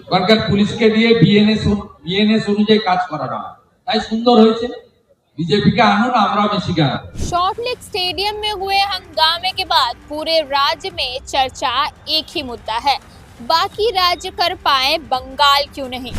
ওখানকার পুলিশকে দিয়ে বিএনএস অনুযায়ী কাজ করানো হয়, তাই সুন্দর হয়েছে। बीजेपी के आनो ना हमरा में शिका। सॉल्टलेक स्टेडियम में हुए हंगामे के बाद पूरे राज्य में चर्चा एक ही मुद्दा है, बाकी राज्य कर पाए, बंगाल क्यों नहीं।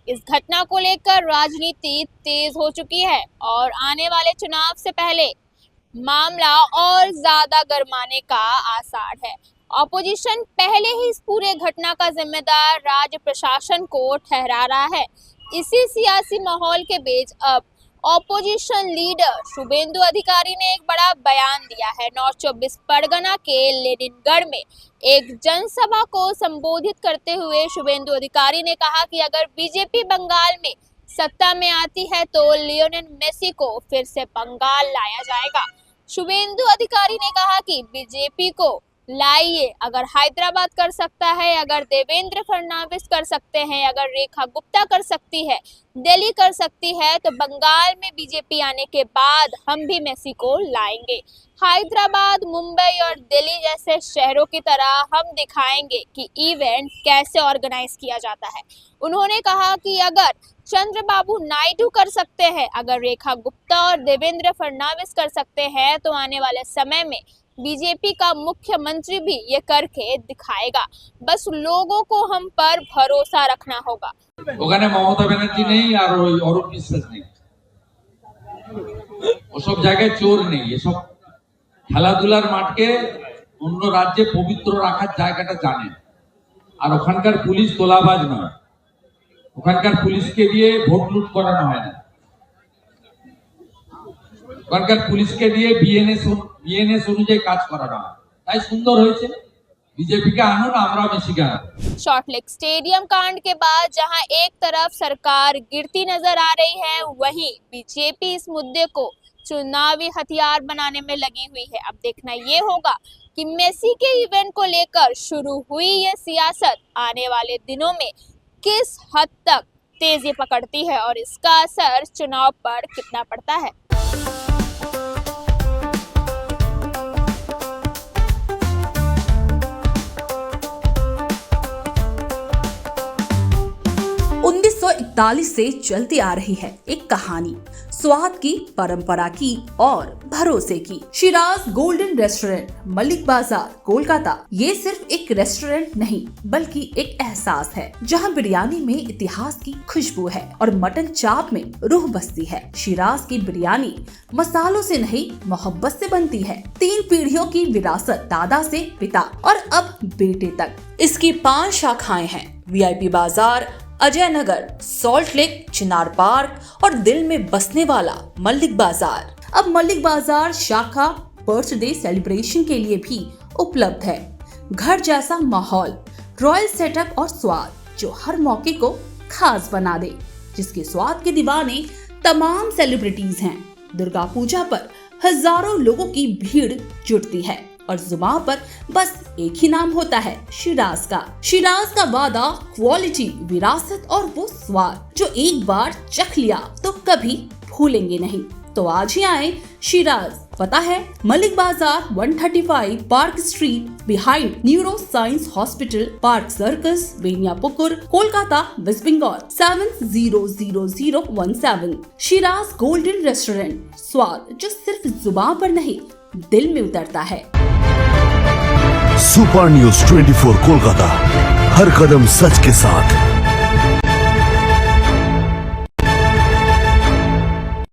इस घटना को लेकर राजनीति तेज हो चुकी है और आने वाले चुनाव से पहले मामला और ज्यादा गरमाने का आसार है। ऑपोजिशन पहले ही इस पूरे घटना का जिम्मेदार राज्य प्रशासन को ठहरा रहा है। इसी सियासी माहौल के बीच अब ऑपोजिशन लीडर शुभेंदु अधिकारी ने एक बड़ा बयान दिया है। नॉर्थ 24 परगना के लेनिनगढ़ में एक जनसभा को संबोधित करते हुए शुभेंदु अधिकारी ने कहा कि अगर बीजेपी बंगाल में सत्ता में आती है तो लियोनेल मेसी को फिर से बंगाल लाया जाएगा। शुभेंदु अधिकारी ने कहा कि बीजेपी को लाइए, अगर हैदराबाद कर सकता है, अगर देवेंद्र फडणवीस कर सकते हैं, अगर रेखा गुप्ता कर सकती है, दिल्ली कर सकती है, तो बंगाल में बीजेपी आने के बाद हम भी मेसी को लाएंगे। हैदराबाद, मुंबई और दिल्ली जैसे शहरों की तरह हम दिखाएंगे कि इवेंट कैसे ऑर्गेनाइज किया जाता है। उन्होंने कहा कि अगर चंद्रबाबू नायडू कर सकते हैं, अगर रेखा गुप्ता और देवेंद्र फडणवीस कर सकते हैं, तो आने वाले समय में बीजेपी का मुख्यमंत्री भी ये करके दिखाएगा। बस लोगों को हम पर भरोसा रखना होगा। ওখানে মমতা ব্যানার্জি নেই আর ওই অরূপ বিশ্বাস নেই, ওসব জায়গায় চোর নেই। এসব খেলাধুলার মাঠকে অন্য রাজ্যে পবিত্র রাখার জায়গাটা জানেন। আর ওখানকার পুলিশ তোলাবাজ নয়, ওখানকার পুলিশকে দিয়ে ভোট লুট করানো হয় না। ওখানকার পুলিশকে দিয়ে বিএনএস অনুযায়ী কাজ করানো হয়, তাই সুন্দর হয়েছে। बीजेपी के आनो ना हमरा में शिका। सॉल्टलेक स्टेडियम कांड के बाद जहां एक तरफ सरकार गिरती नजर आ रही है, वहीं बीजेपी इस मुद्दे को चुनावी हथियार बनाने में लगी हुई है। अब देखना ये होगा कि मेसी के इवेंट को लेकर शुरू हुई ये सियासत आने वाले दिनों में किस हद तक तेजी पकड़ती है और इसका असर चुनाव पर कितना पड़ता है। से चलती आ रही है एक कहानी, स्वाद की, परंपरा की और भरोसे की। शिराज गोल्डन रेस्टोरेंट, मलिक बाजार, कोलकाता। ये सिर्फ एक रेस्टोरेंट नहीं बल्कि एक एहसास है, जहां बिरयानी में इतिहास की खुशबू है और मटन चाप में रूह बसती है। शिराज की बिरयानी मसालों से नहीं, मोहब्बत से बनती है। 3 पीढ़ियों की विरासत, दादा से पिता और अब बेटे तक। इसकी 5 शाखाएं हैं, VIP बाजार, अजय नगर, सॉल्ट लेक, चिनार पार्क और दिल में बसने वाला मलिक बाजार। अब मलिक बाजार शाखा बर्थडे सेलिब्रेशन के लिए भी उपलब्ध है। घर जैसा माहौल, रॉयल सेटअप और स्वाद जो हर मौके को खास बना दे, जिसके स्वाद के दीवाने तमाम सेलिब्रिटीज हैं। दुर्गा पूजा पर हजारों लोगों की भीड़ जुटती है और जुबान पर बस एक ही नाम होता है, शिराज का। शिराज का वादा, क्वालिटी, विरासत और वो स्वाद जो एक बार चख लिया तो कभी भूलेंगे नहीं। तो आज ही आए शिराज। पता है Malik Bazar, 135 park street, behind neuro science hospital, park circus, Beniapukur, Kolkata, west Bengal 700017। Shiraz golden restaurant, स्वाद जो सिर्फ जुबान पर नहीं दिल में उतरता है। सुपर न्यूज़ 24 कोलकाता, हर कदम सच के साथ।